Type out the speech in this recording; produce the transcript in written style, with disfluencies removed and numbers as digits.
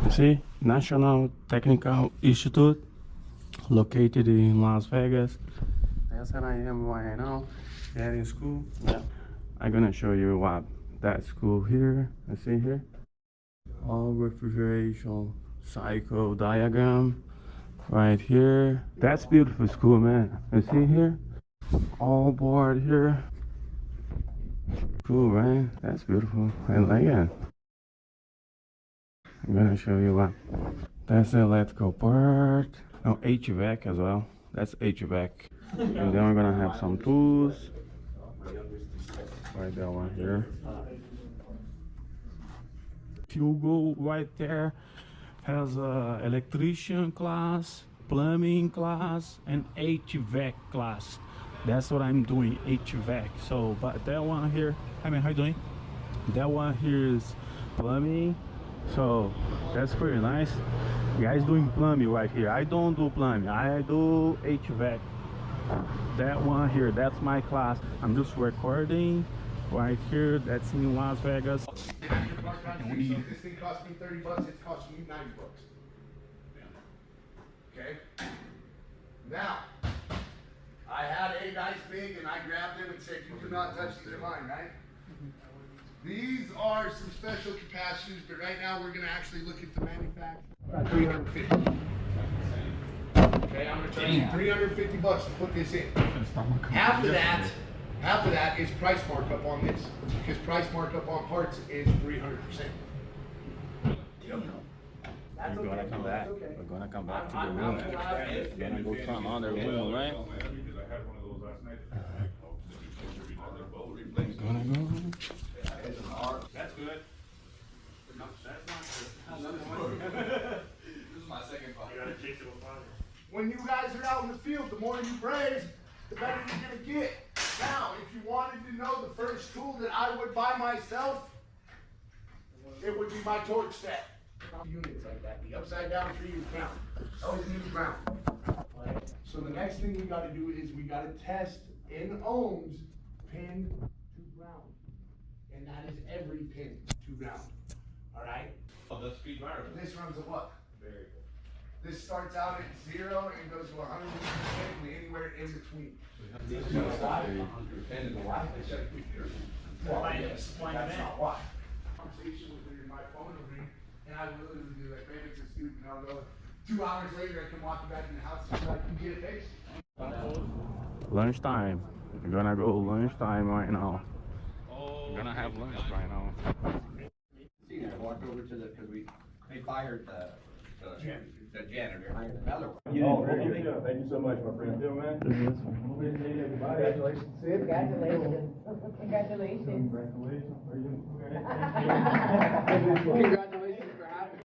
See, National Technical Institute, located in Las Vegas. That's where I am right now, here in school. Yeah, I'm gonna show you what that school here. You see here, all refrigeration cycle diagram right here. That's beautiful school, man. You see here, all board here. Cool, right? That's beautiful. I like it. I'm gonna show you what. That's the electrical part. No, HVAC as well. That's HVAC. And then we're gonna have some tools. Right, that one here. Fugal right there has a electrician class, plumbing class, and HVAC class. That's what I'm doing, HVAC. So, but that one here, I mean, how you doing? That one here is plumbing. So that's pretty nice. You guys doing plumbing right here. I don't do plumbing, I do HVAC. That one here, that's my class. I'm just recording right here. That's in Las Vegas. So if this thing cost me 30 bucks, it's costing you 90 bucks. Okay? Now, I had a nice big and I grabbed them and said, you do not touch these, are mine, right? These are some special capacitors, but right now we're going to actually look at the manufacturer. 350. Okay, I'm going to charge you 350 bucks to put this in. Half of that is price markup on this, because price markup on parts is 300%. We're gonna come back. We're gonna come back to the room. We're gonna go turn on the room, right? We're gonna go. That's good. No, that's not good. This is my second part. You gotta chase it with fire. When you guys are out in the field, the more you braze, the better you're gonna get. Now, if you wanted to know the first tool that I would buy myself, it would be my torch set. Units like that, the upside down tree is ground. Always need ground. So the next thing we gotta do is we gotta test in ohms, pin to ground. And that is every pin to ground. Alright? Oh, the speed variable. This runs a what? Variable. This starts out at 0 and goes to 100% and anywhere in between. Depending on why. Well, yes, that's not why. Conversation with her in my phone will ring, and I will literally be like, babe, it's a student, and I'll go. 2 hours later, I can walk back in the house and be like, you get it fixed. Lunchtime. We're gonna go lunchtime right now. We're gonna have lunch right now. See, I walked over to the, because they fired the janitor, hired another one. Thank you so much, my friend. Still, man. Congratulations. Congratulations. Congratulations. Congratulations.